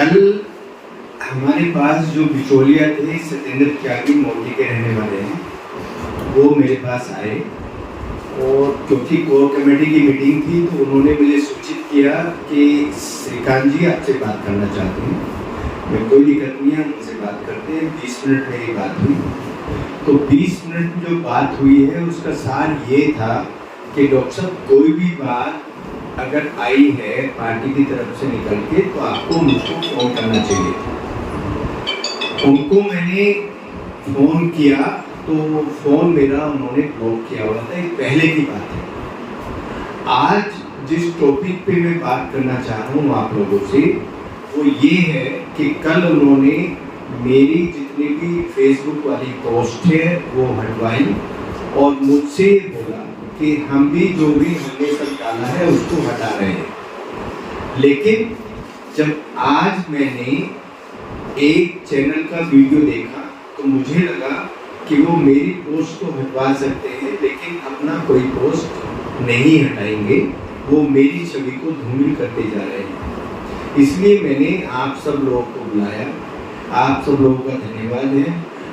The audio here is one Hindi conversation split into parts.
कल हमारे पास जो बिचौलिया थे सत्येंद्र त्यागी मोदी के रहने वाले हैं, वो मेरे पास आए और क्योंकि कोर कमेटी की मीटिंग थी तो उन्होंने मुझे सूचित किया कि श्रीकांत जी आपसे बात करना चाहते हैं। मैं कोई दिक्कत नहीं है, उनसे बात करते हैं। 20 मिनट मेरी बात हुई। तो 20 मिनट जो बात हुई है उसका सार ये था कि डॉक्टर साहब कोई भी बात अगर आई है पार्टी की तरफ से निकल के तो आपको मुझको फ़ोन करना चाहिए। उनको मैंने फ़ोन किया तो फ़ोन मेरा उन्होंने ब्लॉक किया हुआ था। ये पहले की बात है। आज जिस टॉपिक पे मैं बात करना चाह रहा हूँ आप लोगों से वो ये है कि कल उन्होंने मेरी जितनी भी फेसबुक वाली पोस्ट है वो हटवाई और मुझसे बोला कि हम भी जो भी हमने सब डाला है उसको हटा रहे हैं। लेकिन जब आज मैंने एक चैनल का वीडियो देखा तो मुझे लगा कि वो मेरी पोस्ट को हटवा सकते हैं लेकिन अपना कोई पोस्ट नहीं हटाएंगे, वो मेरी छवि को धूमिल करते जा रहे हैं। इसलिए मैंने आप सब लोगों को बुलाया। आप सब लोगों का धन्यवाद है।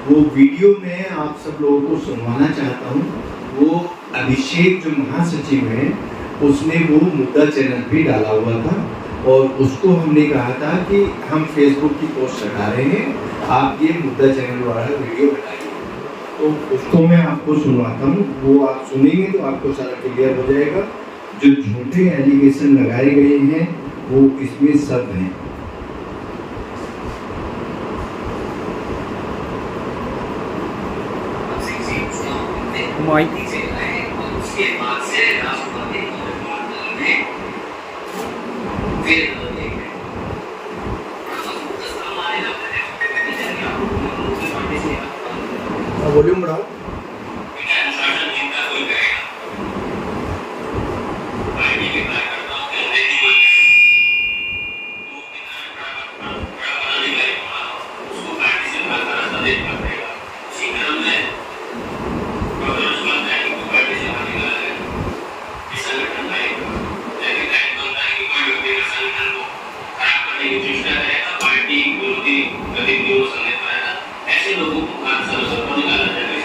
वो वीडियो मैं आप सब लोगों को सुनवाना चाहता हूँ। वो अभिषेक जो महासचिव हैं उसने वो मुद्दा चैनल पे डाला हुआ था और उसको हमने कहा था कि हम फेसबुक की पोस्ट हटा रहे हैं, आप ये मुद्दा चैनल वाला वीडियो हटाइए। तो उसको मैं आपको सुनवाता हूँ, वो आप सुनेंगे तो आपको सारा क्लियर हो जाएगा। जो झूठे एलिगेशन लगाए गए हैं वो इसमें सब हैं। उसके बाद से राष्ट्रपति में फिर वॉल्यूम बढ़ाओ। ऐसे लोगों को निकाला जाएगा।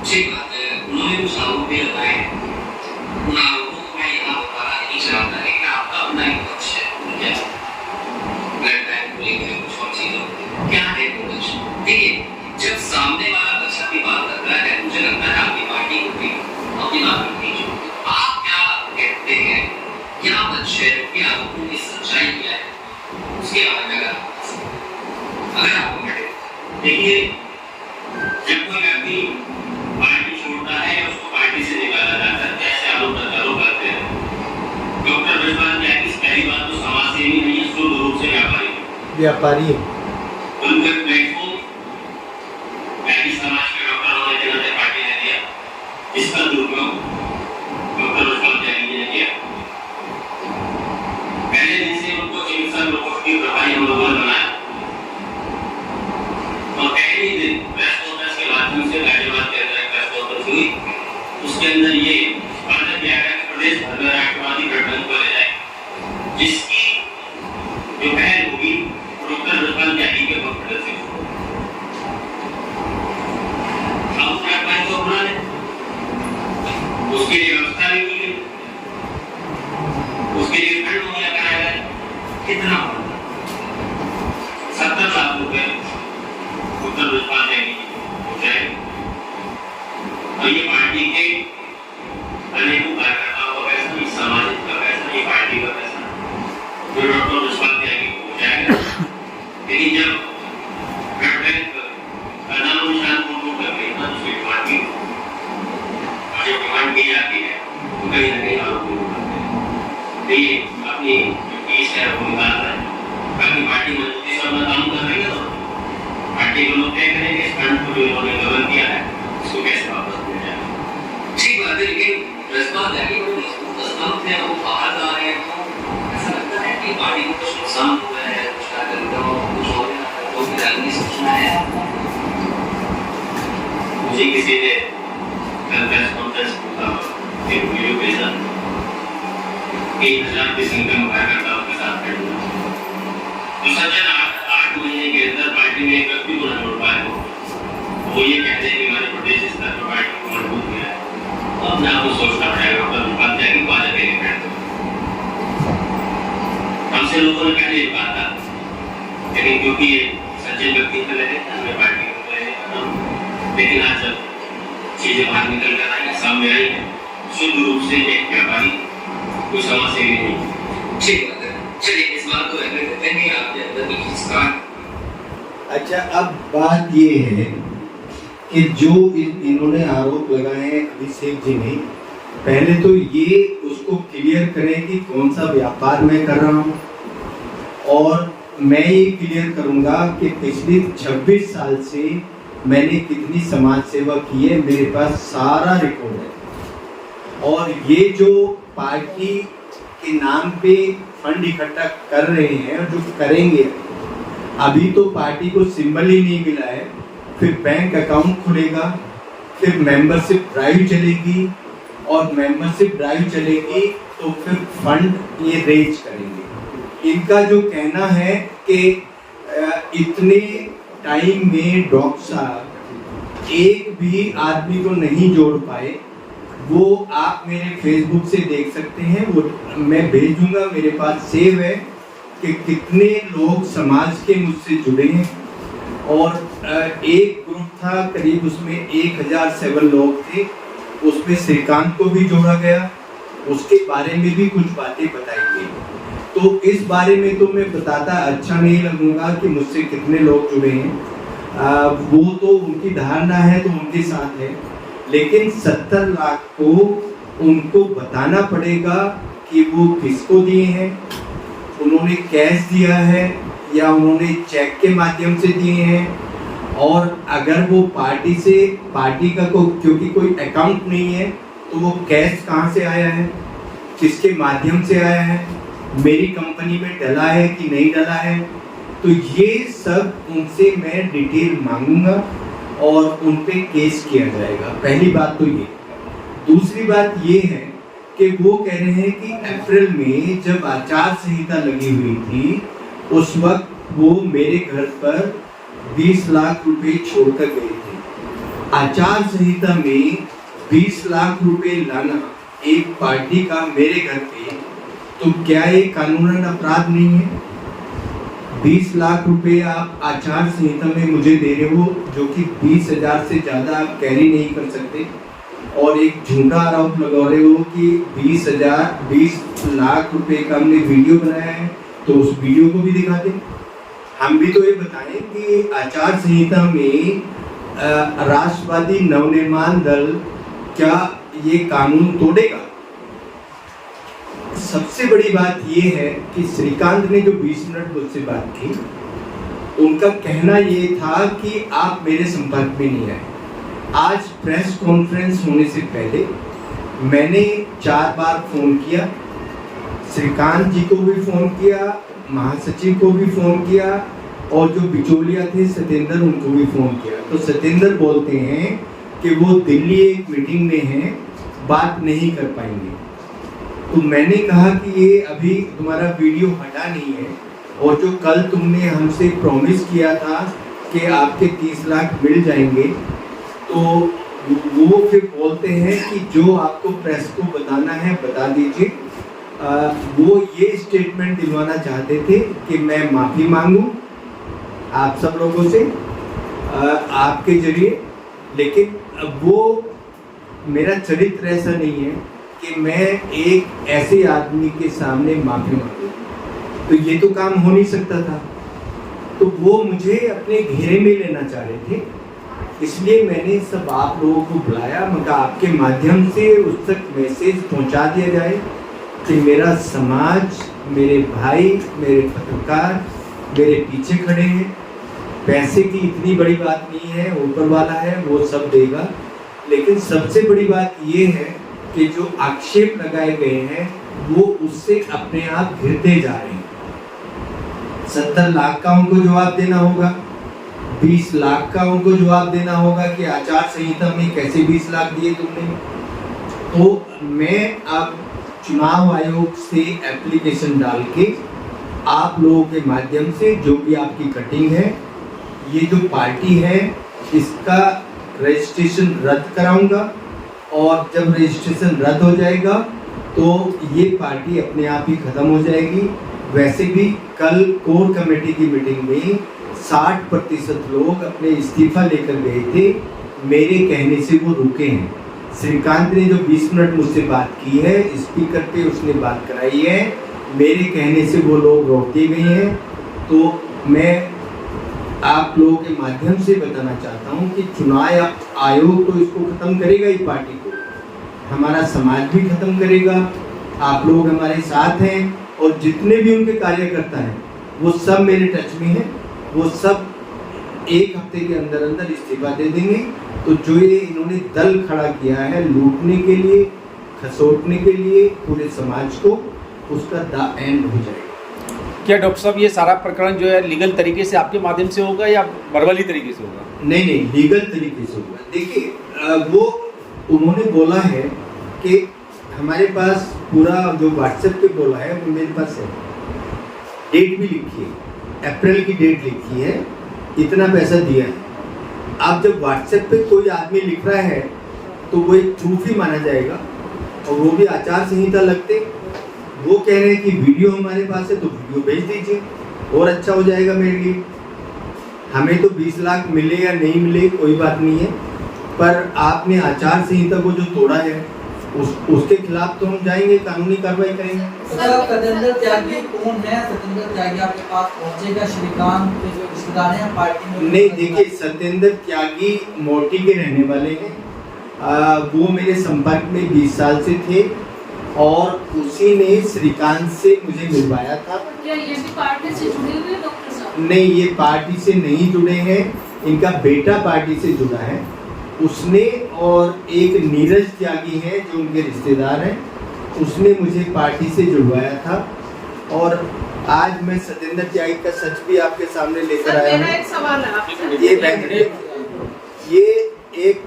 ठीक बात है, उन्होंने कुछ आरोप भी लगाए। उन आरोपों को मैं यहाँ बताना नहीं चाहता, लेकिन आपका अपना एक पक्ष है। क्या ब्लड बैंक को लेकर कुछ और चीजों क्या है कुछ। देखिए, जब सामने वाला पक्ष की बात कर रहा है, मुझे लगता है आपकी पार्टी को भी अपनी बात रखनी चाहिए। आप क्या कहते हैं, क्या पक्ष है, क्या आरोपों की सच्चाई क्या है, उसके बारे में अगर आपको देखिए, जब कोई व्यक्ति पार्टी छोड़ता है या उसको पार्टी से निकाला जाता है, जैसे आरोप करते हैं। डॉक्टर ब्रजपाल त्यागी पहली बात तो समाजसेवी नहीं है, शुद्ध रूप से व्यापारी है। उनका प्लेटफॉर्म त्यागी समाज के डॉक्टर होने के नाते पार्टी ने दिया, इसका दुरुपयोग डॉक्टर ब्रजपाल त्यागी ने किया। पहले दिन से उनको चिकित्सा प्रकोष्ठ प्रभारी मनोबल बनाया और पहले दिन प्रेस कॉन्फ्रेंस के माध्यम से राज्यपाल के अंदर प्रेस कॉन्फ्रेंस हुई। उसके अंदर ये वादा किया गया कि प्रदेश भर में राष्ट्रवादी गठबंधन को ले जाए, जिसकी जो पहल होगी डॉक्टर ब्रजपाल त्यागी के पक्ष से हम व्यापारी को अपना लें, उसके लिए व्यवस्था भी की गई, उसके लिए फंड मुहैया कराया गया। कितना 70 लाख रुपए डॉक्टर ब्रजपाल त्यागी हो जाए और ये पार्टी के अनेकों कार्यकर्ताओं का पैसा नहीं, सामाजिक का पैसा, ये पार्टी का पैसा जो डॉक्टर ब्रजपाल त्यागी हो जाएगा। लेकिन जब ब्लड बैंक का नाम निशान को कर लेना तो उसकी डिमांड की और जब डिमांड की जाती है तो कहीं ना कहीं आरोप करते हैं। ये अपनी जो केस है वो निकालता है, बाकी पार्टी मजबूती से अपना काम कर रही है। पार्टी को लोग तय करेंगे इस फंड को जो उन्होंने गबन किया है उसको कैसे वापस दिया जाए। ठीक बात है, लेकिन ब्रजपाल त्यागी को स्तंभ है, वो बाहर जा रहे हैं, तो ऐसा लगता है कि पार्टी को कुछ नुकसान हुआ है, कुछ कार्यकर्ताओं को कुछ हो गया है, तो फिर आगे सोचना है। मुझे किसी ने कल प्रेस कॉन्फ्रेंस का एक वीडियो भेजा, 1000 की संख्या में कार्यकर्ताओं के साथ खड़े हुए तो सज्जन 8 महीने के अंदर पार्टी में एक व्यक्ति को न जोड़ पाए हो, वो ये कहते हैं कि हमारे प्रदेश स्तर पर पार्टी को मजबूत किया है, तो अपने आप को सोचना पड़ेगा कल जाएगी बात अकेले बैठ दो। हमसे लोगों ने पहले ये कहा था, लेकिन क्योंकि ये सज्जन व्यक्ति चले गए हमने पार्टी को ले, लेकिन आज जब चीजें बाहर निकल कर आई सामने आई है, शुद्ध रूप से एक व्यापारी कोई समाज सेवी नहीं। ठीक है, चलिए इस बात को एग्री करते हैं कि आपके अंदर की किसका। अच्छा, अब बात ये है कि जो इन्होंने आरोप लगाए हैं अभिषेक जी ने, पहले तो ये उसको क्लियर करें कि कौन सा व्यापार मैं कर रहा हूँ, और मैं ये क्लियर करूँगा कि पिछले 26 साल से मैंने कितनी समाज सेवा की है, मेरे पास सारा रिकॉर्ड है। और ये जो पार्टी के नाम पे फंड इकट्ठा कर रहे हैं और जो करेंगे, अभी तो पार्टी को सिंबल ही नहीं मिला है, फिर बैंक अकाउंट खुलेगा, फिर मेंबरशिप ड्राइव चलेगी, और मेंबरशिप ड्राइव चलेगी तो फिर फंड ये रेज करेंगे। इनका जो कहना है कि इतने टाइम में डॉक्टर साहब एक भी आदमी को नहीं जोड़ पाए, वो आप मेरे फेसबुक से देख सकते हैं, वो मैं भेज दूंगा, मेरे पास सेव है कि कितने लोग समाज के मुझसे जुड़े हैं। और एक ग्रुप था करीब, उसमें 1007 लोग थे, उसमें श्रीकांत को भी जोड़ा गया, उसके बारे में भी कुछ बातें बताई गई। तो इस बारे में तो मैं बताता अच्छा नहीं लगूंगा कि मुझसे कितने लोग जुड़े हैं, वो तो उनकी धारणा है तो उनके साथ है, लेकिन 70 लाख को उनको बताना पड़ेगा कि वो किसको दिए हैं, उन्होंने कैश दिया है या उन्होंने चेक के माध्यम से दिए हैं, और अगर वो पार्टी का क्योंकि कोई अकाउंट नहीं है तो वो कैश कहाँ से आया है, किसके माध्यम से आया है, मेरी कंपनी में डला है कि नहीं डला है, तो ये सब उनसे मैं डिटेल मांगूंगा और उन पे केस किया जाएगा। पहली बात तो ये। दूसरी बात ये है कि वो कह रहे हैं कि अप्रैल में जब आचार संहिता लगी हुई थी, उस वक्त वो मेरे घर पर 20 लाख रुपए छोड़कर गए थे। आचार संहिता में 20 लाख रुपए लाना एक पार्टी का मेरे घर पे, तो क्या ये कानूनन अपराध नहीं है? 20 लाख रुपए आप आचार संहिता में मुझे दे रहे हो, जो कि 20,000 से ज़्यादा आप कैरी नहीं कर सकते, और एक झूठा आरोप लगा रहे हो कि 20 लाख रुपए का हमने वीडियो बनाया है, तो उस वीडियो को भी दिखा दें। हम भी तो ये बताएं कि आचार संहिता में राष्ट्रवादी नवनिर्माण दल क्या ये कानून तोड़ेगा? सबसे बड़ी बात ये है कि श्रीकांत ने जो 20 मिनट मुझसे बात की, उनका कहना ये था कि आप मेरे संपर्क में नहीं आए। आज प्रेस कॉन्फ्रेंस होने से पहले मैंने 4 बार फोन किया, श्रीकांत जी को भी फोन किया, महासचिव को भी फोन किया, और जो बिचौलिया थे सत्येंद्र, उनको भी फोन किया। तो सत्येंद्र बोलते हैं कि वो दिल्ली एक मीटिंग में हैं, बात नहीं कर पाएंगे। तो मैंने कहा कि ये अभी तुम्हारा वीडियो हटा नहीं है, और जो कल तुमने हमसे प्रॉमिस किया था कि आपके 30 लाख मिल जाएंगे, तो वो फिर बोलते हैं कि जो आपको प्रेस को बताना है बता दीजिए। वो ये स्टेटमेंट दिलवाना चाहते थे कि मैं माफ़ी मांगूं आप सब लोगों से आपके जरिए, लेकिन वो मेरा चरित्र ऐसा नहीं है कि मैं एक ऐसे आदमी के सामने माफ़ी मांगूं, तो ये तो काम हो नहीं सकता था। तो वो मुझे अपने घेरे में लेना चाह रहे थे, इसलिए मैंने सब आप लोगों को बुलाया, मगर आपके माध्यम से उस तक मैसेज पहुंचा दिया जाए कि मेरा समाज, मेरे भाई, मेरे पत्रकार मेरे पीछे खड़े हैं। पैसे की इतनी बड़ी बात नहीं है, ऊपर वाला है वो सब देगा, लेकिन सबसे बड़ी बात ये है कि जो आक्षेप लगाए गए हैं वो उससे अपने आप घिरते जा रहे हैं। 70 लाख का उनको जवाब देना होगा, 20 लाख का उनको जवाब देना होगा कि आचार संहिता में कैसे 20 लाख दिए तुमने। तो मैं अब चुनाव आयोग से एप्लीकेशन डाल के आप लोगों के माध्यम से जो भी आपकी कटिंग है, ये जो पार्टी है इसका रजिस्ट्रेशन रद्द कराऊंगा, और जब रजिस्ट्रेशन रद्द हो जाएगा तो ये पार्टी अपने आप ही ख़त्म हो जाएगी। वैसे भी कल कोर कमेटी की मीटिंग में 60% लोग अपने इस्तीफा लेकर गए थे, मेरे कहने से वो रुके हैं। श्रीकांत ने जो 20 मिनट मुझसे बात की है, स्पीकर पे उसने बात कराई है, मेरे कहने से वो लोग रोके गए हैं। तो मैं आप लोगों के माध्यम से बताना चाहता हूं कि चुनाव आयोग तो इसको ख़त्म करेगा ही, पार्टी को हमारा समाज भी ख़त्म करेगा। आप लोग हमारे साथ हैं और जितने भी उनके कार्यकर्ता हैं वो सब मेरे टच में हैं, वो सब 1 हफ्ते के अंदर अंदर इस्तीफा दे देंगे। तो जो ये इन्होंने दल खड़ा किया है लूटने के लिए, खसोटने के लिए पूरे समाज को, उसका द एंड हो जाएगा। क्या डॉक्टर साहब ये सारा प्रकरण जो है लीगल तरीके से आपके माध्यम से होगा या वर्बली तरीके से होगा? नहीं, लीगल तरीके से होगा। देखिए वो उन्होंने बोला है कि हमारे पास पूरा जो व्हाट्सएप पे बोला है वो मेरे पास है, डेट भी लिखी है, अप्रैल की डेट लिखी है, इतना पैसा दिया है। अब जब व्हाट्सएप पे कोई आदमी लिख रहा है तो वो एक प्रूफ ही माना जाएगा, और वो भी आचार संहिता लगते। वो कह रहे हैं कि वीडियो हमारे पास है तो वीडियो भेज दीजिए, और अच्छा हो जाएगा मेरे लिए। हमें तो 20 लाख मिले या नहीं मिले कोई बात नहीं है, पर आपने आचार संहिता को जो तोड़ा है उसके खिलाफ तो हम जाएंगे, कानूनी कार्रवाई करेंगे। सतेंद्र त्यागी कौन है? सतेंद्र त्यागी आपके पास पहुंचेगा? श्रीकांत के जो रिश्तेदार हैं पार्टी में? नहीं, देखिए सतेंद्र त्यागी मोटी के रहने वाले हैं। वो मेरे संपर्क में 20 साल से थे और उसी ने श्रीकांत से मुझे मिलवाया था। क्या ये भी पार्टी से जुड़े हुए डॉक्टर साहब? नहीं, ये पार्टी से नहीं जुड़े हैं, इनका बेटा पार्टी से जुड़ा है। उसने और एक नीरज त्यागी है जो उनके रिश्तेदार हैं, उसने मुझे पार्टी से जुड़वाया था। और आज मैं सतेंद्र त्यागी का सच भी आपके सामने लेकर आया मेरा हूँ। एक सवाल है आपसे। ये बैंक, ये एक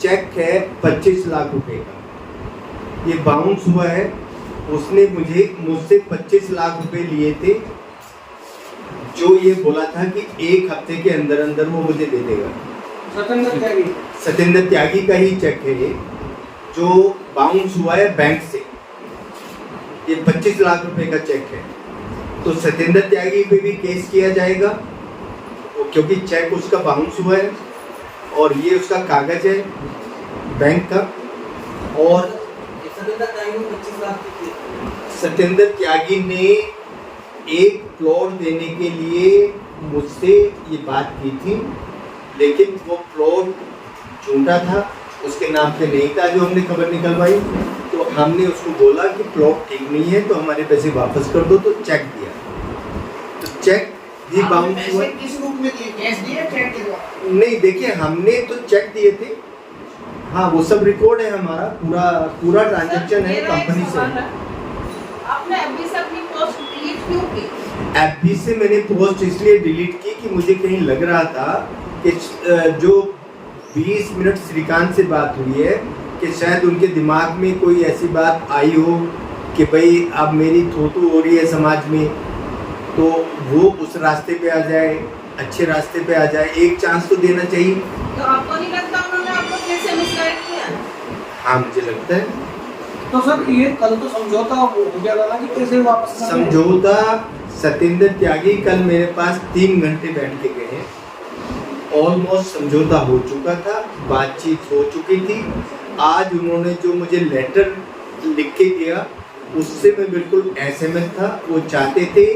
चेक है 25 लाख रुपए का, ये बाउंस हुआ है। उसने मुझसे 25 लाख रुपए लिए थे, जो ये बोला था कि 1 हफ्ते के अंदर अंदर वो मुझे दे देगा। सतेंद्र त्यागी का ही चेक है ये, जो बाउंस हुआ है बैंक से। ये 25 लाख रुपए का चेक है। तो सतेंद्र त्यागी पे भी केस किया जाएगा, क्योंकि चेक उसका बाउंस हुआ है और ये उसका कागज है बैंक का। और सतेंद्र त्यागी ने एक प्लॉट देने के लिए मुझसे ये बात की थी, लेकिन वो प्लॉट झूठा था, उसके नाम पे नहीं था जो हमने खबर निकलवाई। तो हमने उसको बोला कि प्लॉट ठीक नहीं है तो हमारे पैसे वापस कर दो, तो चेक दिया। तो चेक भी बाउंस हुआ। किस रूप में दिए? कैश दिए, चेक दिया? नहीं, देखिए हमने तो चेक दिए थे, हाँ वो सब रिकॉर्ड है हमारा, पूरा ट्रांजैक्शन है कंपनी से। आपने एफबी से अपनी पोस्ट डिलीट क्यों की? एफबी से मैंने पोस्ट इसलिए डिलीट की कि मुझे कहीं लग रहा था कि जो 20 मिनट श्रीकांत से बात हुई है कि शायद उनके दिमाग में कोई ऐसी बात आई हो कि भाई अब मेरी थोतू हो रही है समाज में, तो वो उस रास्ते पे आ जाए, अच्छे रास्ते पे आ जाए। एक चांस तो देना चाहिए। तो आपको नहीं लगता उन्होंने आपको कैसे मिसगाइड किया? हाँ मुझे लगता है। तो सर ये कल तो समझौता हो गया था ना कि कैसे वापस करना है? समझौता सतेंद्र त्यागी कल मेरे पास 3 घंटे बैठ के गए हैं, ऑलमोस्ट समझौता हो चुका था, बातचीत हो चुकी थी। आज उन्होंने जो मुझे लेटर लिख के दिया उससे मैं बिल्कुल असहमत था। वो चाहते थे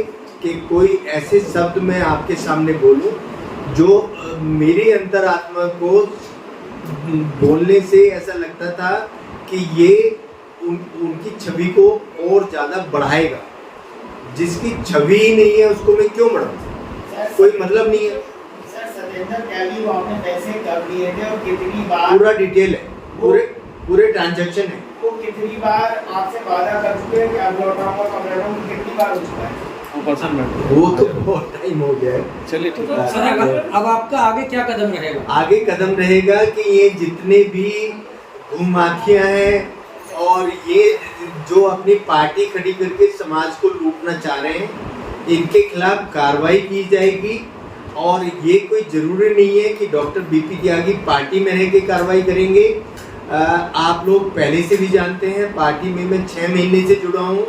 कि कोई ऐसे शब्द मैं आपके सामने बोलूं जो मेरी अंतरात्मा को बोलने से ऐसा लगता था कि ये उनकी छवि को और ज़्यादा बढ़ाएगा। जिसकी छवि ही नहीं है उसको मैं क्यों बढ़ाऊं? कोई मतलब नहीं है। सर सतेंद्र त्यागी को आपने पैसे कब दिए थे और कितनी बार? पूरा डिटेल है, पूरे ट्रांजैक्शन है। वो कितनी बार आपसे वादा कर चुके हैं कि अब लौटाऊंगा कब लौटाऊंगा, कितनी बार हो चुका है? वो तो बहुत टाइम हो गया है। चलिए ठीक है। सर अब आपका आगे क्या कदम रहेगा? आगे कदम रहेगा कि ये जितने भी भूमाफिया हैं और ये जो अपनी पार्टी खड़ी करके समाज को लूटना चाह रहे हैं, इनके खिलाफ कार्रवाई की जाएगी। और ये कोई ज़रूरी नहीं है कि डॉक्टर बीपी त्यागी पार्टी में रह के कार्रवाई करेंगे। आप लोग पहले से भी जानते हैं, पार्टी में मैं 6 महीने से जुड़ा हूँ,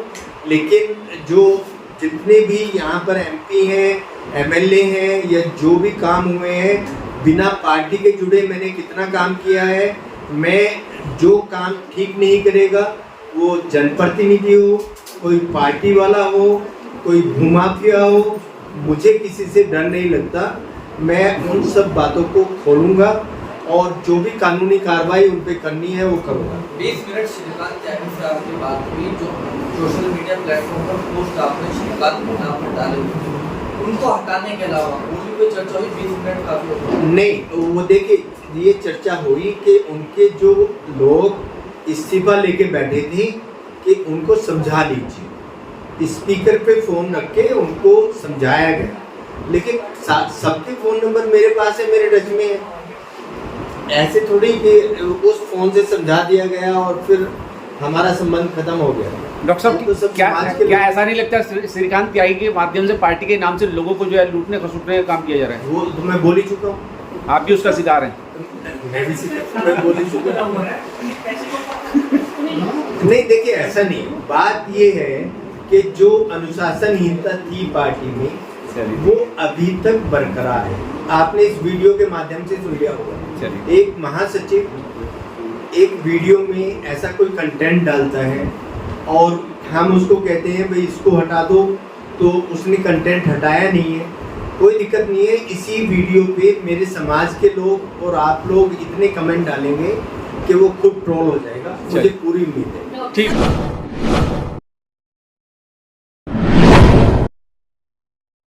लेकिन जो जितने भी यहाँ पर एमपी हैं, एमएलए हैं या जो भी काम हुए हैं, बिना पार्टी के जुड़े मैंने कितना काम किया है। मैं जो काम ठीक नहीं करेगा, वो जनप्रतिनिधि हो, कोई पार्टी वाला हो, कोई भूमाफिया हो, मुझे किसी से डर नहीं लगता। मैं उन सब बातों को खोलूँगा और जो भी कानूनी कार्रवाई उन पर करनी है वो करूँगा। 20 मिनट श्रीकांत त्यागी से आपकी बात हुई, जो सोशल मीडिया प्लेटफॉर्म पर पोस्ट आपने श्रीकांत के नाम पर डाले हुए थे, उनको हटाने के अलावा और भी कोई चर्चा हुई? 20 मिनट काफी होगा। नहीं, वो देखिए, ये चर्चा हुई कि उनके जो लोग इस्तीफा लेके बैठे थे कि उनको समझा लीजिए। स्पीकर पे फ़ोन रख के उनको समझाया गया, लेकिन सबके फ़ोन नंबर मेरे पास है, मेरे टच में है। ऐसे थोड़ी कि उस फ़ोन से समझा दिया गया और फिर हमारा संबंध खत्म हो गया। डॉक्टर साहब, तो सब क्या समाज के क्या लोग- ऐसा नहीं लगता श्रीकांत त्यागी के माध्यम से पार्टी के नाम से लोगों को जो है लूटने खसूटने का काम किया जा रहा है? वो तो मैं बोल ही चुका हूँ। आप भी उसका शिकार हैं। मैं बोल ही चुका हूँ। नहीं, देखिए, ऐसा नहीं है। बात ये है कि जो अनुशासनहीनता थी पार्टी में, वो अभी तक बरकरार है। आपने इस वीडियो के माध्यम से सुन लिया होगा। एक महासचिव एक वीडियो में ऐसा कोई कंटेंट डालता है और हम उसको कहते हैं भाई इसको हटा दो, तो उसने कंटेंट हटाया नहीं है, कोई दिक्कत नहीं है। इसी वीडियो पे मेरे समाज के लोग और आप लोग इतने कमेंट डालेंगे कि वो खुद ट्रोल हो जाएगा, मुझे पूरी उम्मीद है। ठीक।